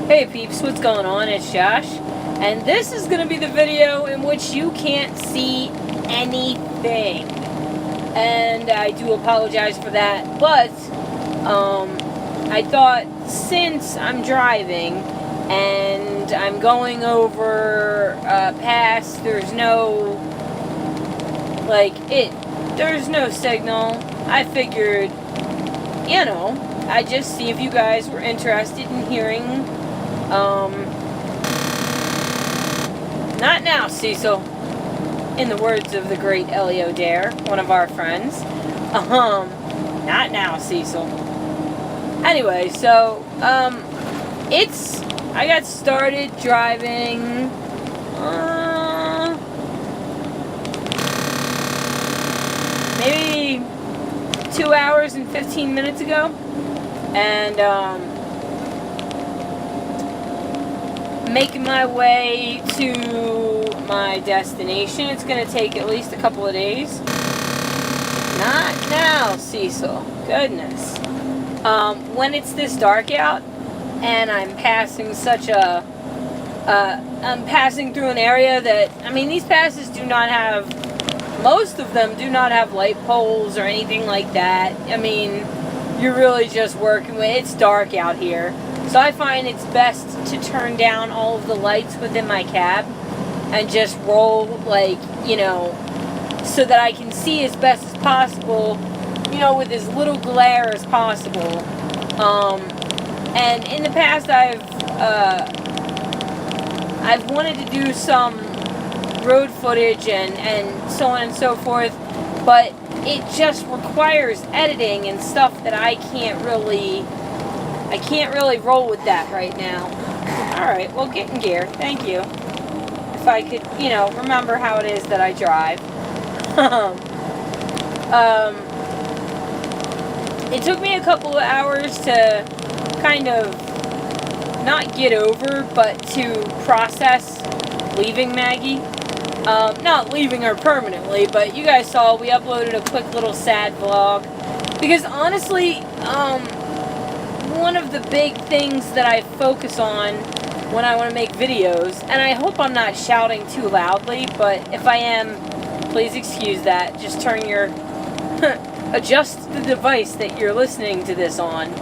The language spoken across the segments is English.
Hey peeps, what's going on? It's Josh, and this is going to be the video in which you can't see anything. And I do apologize for that, but I thought since I'm driving and I'm going over past, there's no signal. I figured, I'd just see if you guys were interested in hearing. Not now, Cecil. In the words of the great Elio Dare, one of our friends. Not now, Cecil. Anyway, so, I got started driving, maybe 2 hours and 15 minutes ago. And, making my way to my destination. It's going to take at least a couple of days. Not now, Cecil. Goodness. When it's this dark out and I'm passing I'm passing through an area that, these passes do not have, most of them do not have light poles or anything like that. You're really just working with, it's dark out here. So I find it's best to turn down all of the lights within my cab and just roll, so that I can see as best as possible, with as little glare as possible. And in the past I've wanted to do some road footage and so on and so forth, but it just requires editing and stuff that I can't really roll with that right now. Alright, well, get in gear. Thank you. If I could, remember how it is that I drive. It took me a couple of hours to kind of not get over, but to process leaving Maggie. Not leaving her permanently, but you guys saw we uploaded a quick little sad vlog. Because honestly, one of the big things that I focus on when I want to make videos, and I hope I'm not shouting too loudly, but if I am, please excuse that. Just turn your, adjust the device that you're listening to this on.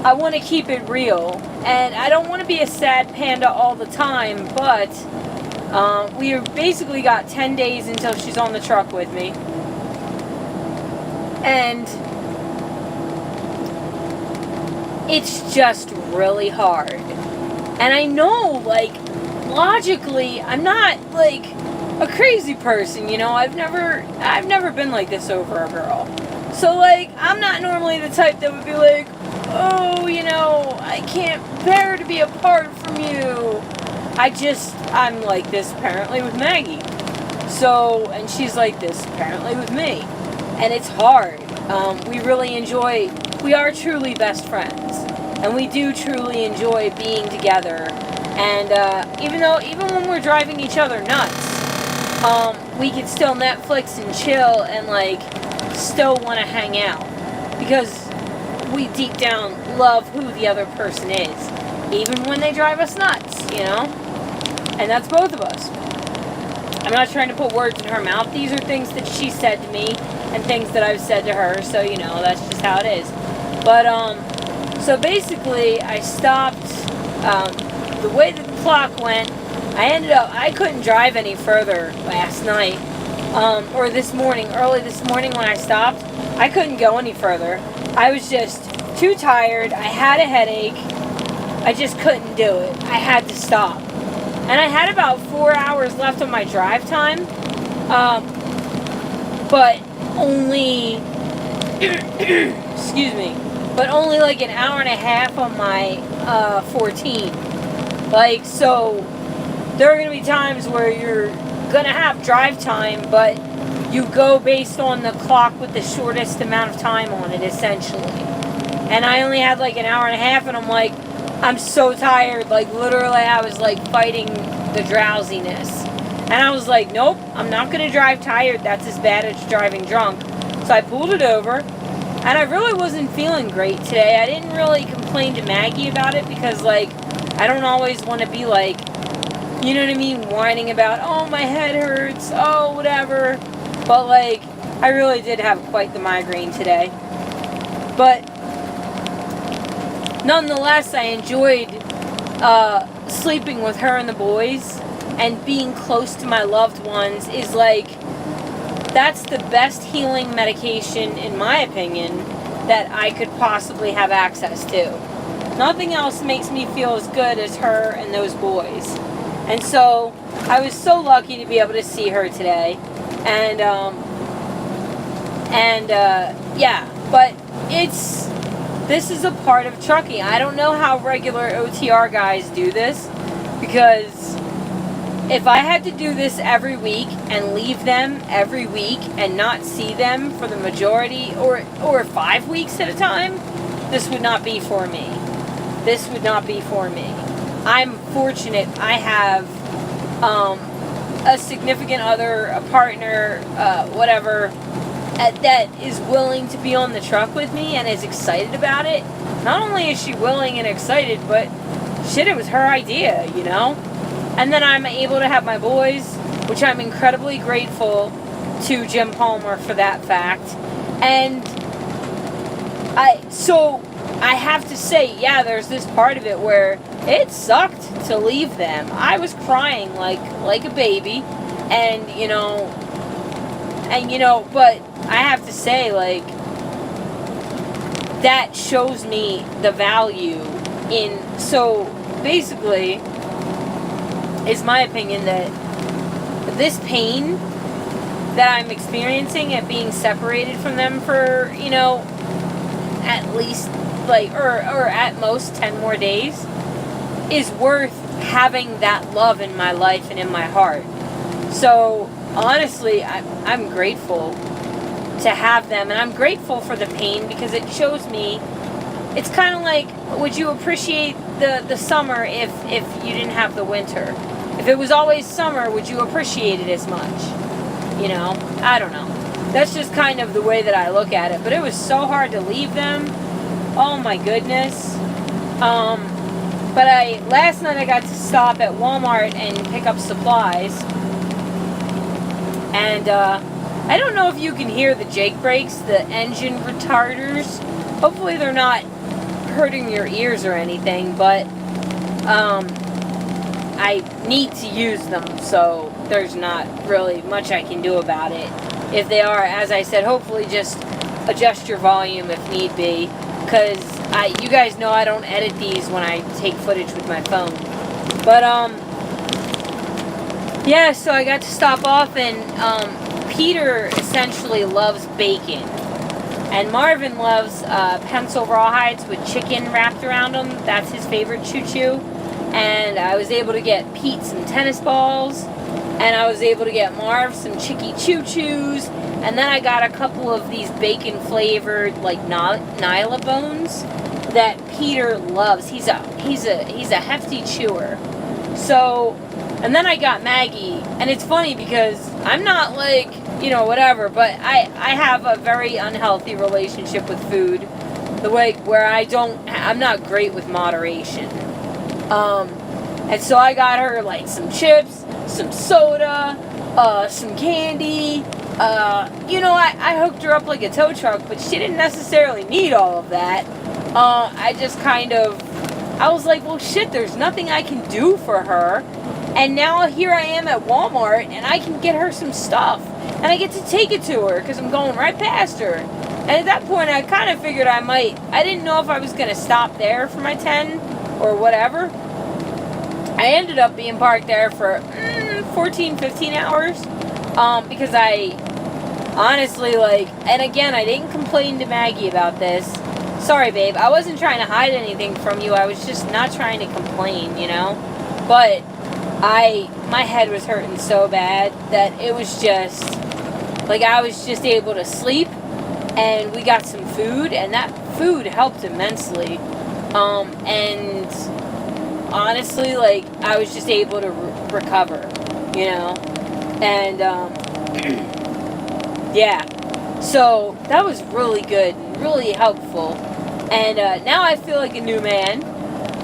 I want to keep it real, and I don't want to be a sad panda all the time, but we basically got 10 days until she's on the truck with me. And it's just really hard. And I know, logically, I'm not, a crazy person, I've never been like this over a girl. So, I'm not normally the type that would be like, oh, I can't bear to be apart from you. I'm like this apparently with Maggie. So, and she's like this apparently with me. And it's hard. We are truly best friends. And we do truly enjoy being together. And even when we're driving each other nuts, we can still Netflix and chill and still want to hang out. Because we deep down love who the other person is. Even when they drive us nuts, And that's both of us. I'm not trying to put words in her mouth. These are things that she said to me and things that I've said to her. So, that's just how it is. But, so basically, I stopped, the way that the clock went, I couldn't drive any further last night, or early this morning when I stopped, I couldn't go any further. I was just too tired, I had a headache, I just couldn't do it. I had to stop. And I had about 4 hours left on my drive time, but only, excuse me, but only an hour and a half on my 14. So there are going to be times where you're going to have drive time, but you go based on the clock with the shortest amount of time on it, essentially. And I only had an hour and a half, and I'm so tired. Literally, I was fighting the drowsiness. And I was like, nope, I'm not going to drive tired. That's as bad as driving drunk. So I pulled it over, And I really wasn't feeling great today. I didn't really complain to Maggie about it because, like, I don't always want to be like, you know what I mean, whining about, oh, my head hurts, oh, whatever. But, like, I really did have quite the migraine today. But nonetheless, I enjoyed sleeping with her and the boys, and being close to my loved ones is like, that's the best healing medication, in my opinion, that I could possibly have access to. Nothing else makes me feel as good as her and those boys. And so I was so lucky to be able to see her today. And yeah, but this is a part of trucking. I don't know how regular OTR guys do this, because if I had to do this every week and leave them every week and not see them for the majority or 5 weeks at a time, this would not be for me. This would not be for me. I'm fortunate I have a significant other, a partner, whatever, that is willing to be on the truck with me and is excited about it. Not only is she willing and excited, but shit, it was her idea, you know? And then I'm able to have my boys, which I'm incredibly grateful to Jim Palmer for that fact. And so I have to say, yeah, there's this part of it where it sucked to leave them. I was crying like a baby, and you know, but I have to say, like, that shows me the value in, so basically, is my opinion that this pain that I'm experiencing at being separated from them for, you know, at least, like, or at most 10 more days, is worth having that love in my life and in my heart. So, honestly, I'm grateful to have them, and I'm grateful for the pain, because it shows me, it's kind of like, would you appreciate the summer if you didn't have the winter? If it was always summer, would you appreciate it as much? You know? I don't know. That's just kind of the way that I look at it. But it was so hard to leave them. Oh my goodness. But last night I got to stop at Walmart and pick up supplies. And I don't know if you can hear the Jake brakes, the engine retarders. Hopefully they're not hurting your ears or anything, but I need to use them, so there's not really much I can do about it. If they are, as I said, hopefully just adjust your volume if need be, because you guys know I don't edit these when I take footage with my phone. But yeah, so I got to stop off, and Peter essentially loves bacon, and Marvin loves pencil rawhides with chicken wrapped around them. That's his favorite choo-choo. And I was able to get Pete some tennis balls, and I was able to get Marv some Chicky Choo-Choos, and then I got a couple of these bacon-flavored, like, Nyla bones that Peter loves. He's a hefty chewer. So, and then I got Maggie, and it's funny because I'm not like, you know, whatever, but I have a very unhealthy relationship with food, the way where I'm not great with moderation. And so I got her, like, some chips, some soda, some candy, you know, I hooked her up like a tow truck, but she didn't necessarily need all of that. I just kind of, I was like, well, shit, there's nothing I can do for her, and now here I am at Walmart, and I can get her some stuff, and I get to take it to her, because I'm going right past her. And at that point, I kind of figured I didn't know if I was going to stop there for my 10 or whatever. I ended up being parked there for 14, 15 hours, because I honestly, like, and again, I didn't complain to Maggie about this. Sorry, babe, I wasn't trying to hide anything from you, I was just not trying to complain, you know, but my head was hurting so bad that it was just, like, I was just able to sleep, and we got some food, and that food helped immensely, and honestly, like, I was just able to recover, you know, and, yeah, so that was really good. really helpful. And now I feel like a new man.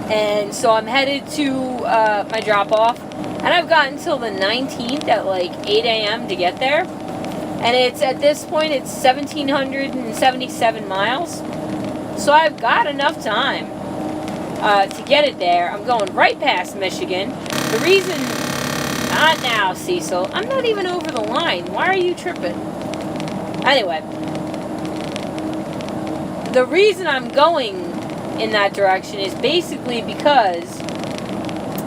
And so I'm headed to my drop-off. And I've got until the 19th at like 8 a.m. to get there. And it's, at this point, it's 1,777 miles. So I've got enough time to get it there. I'm going right past Michigan. The reason... Not now, Cecil. I'm not even over the line. Why are you tripping? Anyway. The reason I'm going in that direction is basically because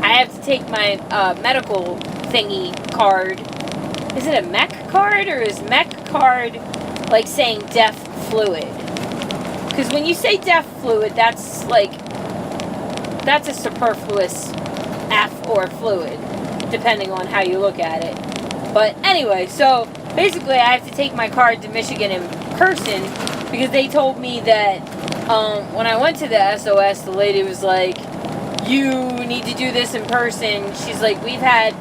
I have to take my medical thingy card. Is it a mech card, or is mech card like saying deaf fluid? Because when you say deaf fluid, that's a superfluous F or fluid, depending on how you look at it. But anyway, so basically I have to take my card to Michigan in person, because they told me that when I went to the SOS, the lady was like, you need to do this in person. She's like, we've had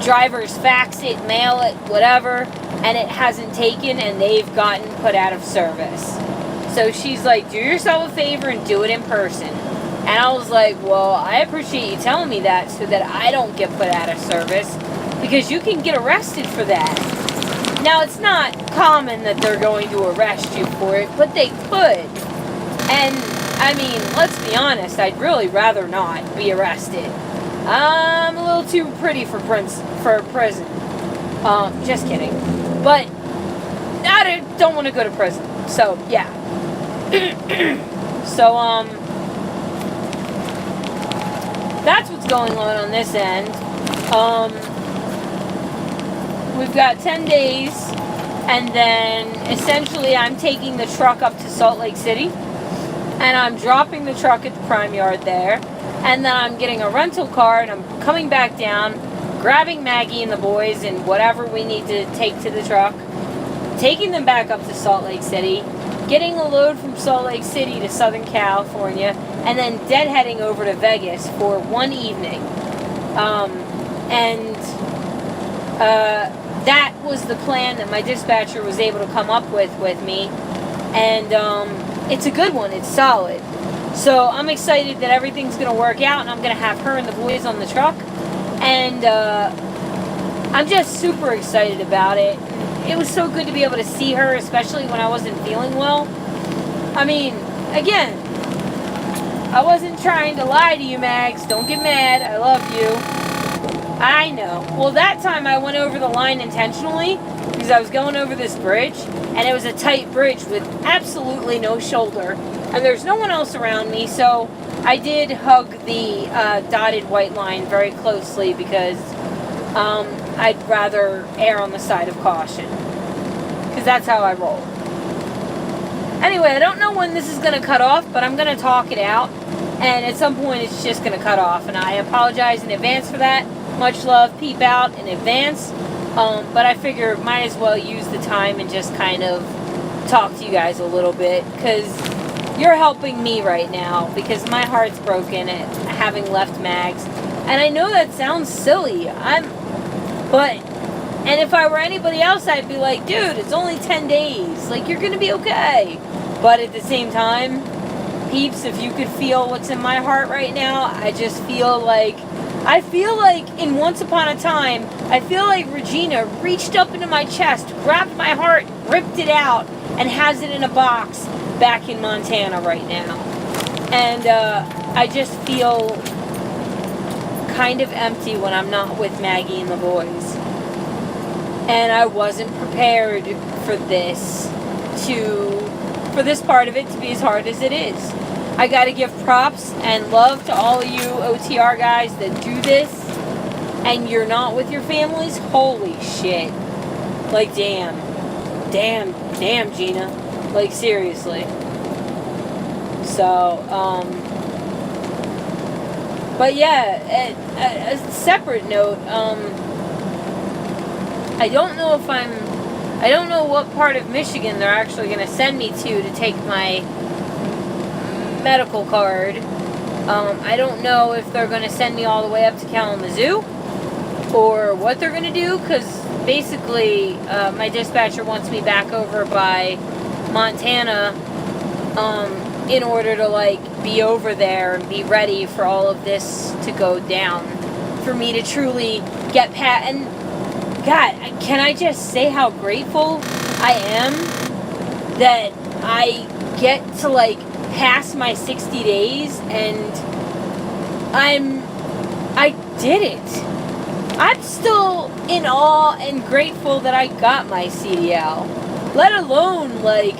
drivers fax it, mail it, whatever, and it hasn't taken, and they've gotten put out of service. So she's like, do yourself a favor and do it in person. And I was like, well, I appreciate you telling me that so that I don't get put out of service, because you can get arrested for that. Now, it's not common that they're going to arrest you for it, but they could. And, I mean, let's be honest, I'd really rather not be arrested. I'm a little too pretty for prison. Just kidding. But I don't want to go to prison. So, yeah. So, that's what's going on this end. We've got 10 days, and then essentially I'm taking the truck up to Salt Lake City, and I'm dropping the truck at the prime yard there, and then I'm getting a rental car, and I'm coming back down, grabbing Maggie and the boys and whatever we need to take to the truck, taking them back up to Salt Lake City, getting a load from Salt Lake City to Southern California, and then deadheading over to Vegas for one evening. That was the plan that my dispatcher was able to come up with me. And it's a good one. It's solid. So I'm excited that everything's going to work out, and I'm going to have her and the boys on the truck. And I'm just super excited about it. It was so good to be able to see her, especially when I wasn't feeling well. I mean, again, I wasn't trying to lie to you, Mags. Don't get mad. I love you. I know. Well, that time I went over the line intentionally because I was going over this bridge, and it was a tight bridge with absolutely no shoulder, and there's no one else around me, so I did hug the dotted white line very closely because I'd rather err on the side of caution, because that's how I roll. Anyway, I don't know when this is going to cut off, but I'm going to talk it out, and at some point it's just going to cut off, and I apologize in advance for that. Much love, peep out in advance, but I figure might as well use the time and just kind of talk to you guys a little bit, because you're helping me right now, because my heart's broken at having left Mags, and I know that sounds silly, and if I were anybody else, I'd be like, dude, it's only 10 days, like, you're gonna be okay. But at the same time, peeps, if you could feel what's in my heart right now, I feel like in Once Upon a Time, I feel like Regina reached up into my chest, grabbed my heart, ripped it out, and has it in a box back in Montana right now. And I just feel kind of empty when I'm not with Maggie and the boys. And I wasn't prepared for this part of it to be as hard as it is. I gotta give props and love to all of you OTR guys that do this, and you're not with your families. Holy shit. Like, damn, Gina. Like, seriously. So, but yeah, a separate note, I don't know what part of Michigan they're actually going to send me to take my medical card. I don't know if they're going to send me all the way up to Kalamazoo or what they're going to do, because basically my dispatcher wants me back over by Montana in order to, like, be over there and be ready for all of this to go down. For me to truly get past. And, God, can I just say how grateful I am that I get to, like, pass my 60 days and I did it. I'm still in awe and grateful that I got my CDL. Let alone, like,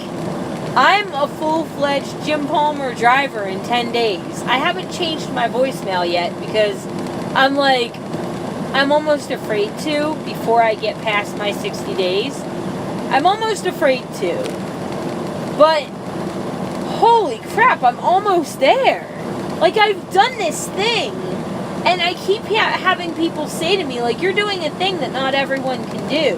I'm a full-fledged Jim Palmer driver in 10 days. I haven't changed my voicemail yet because I'm almost afraid to before I get past my 60 days. I'm almost afraid to. But, holy crap, I'm almost there. Like, I've done this thing. And I keep having people say to me, like, you're doing a thing that not everyone can do.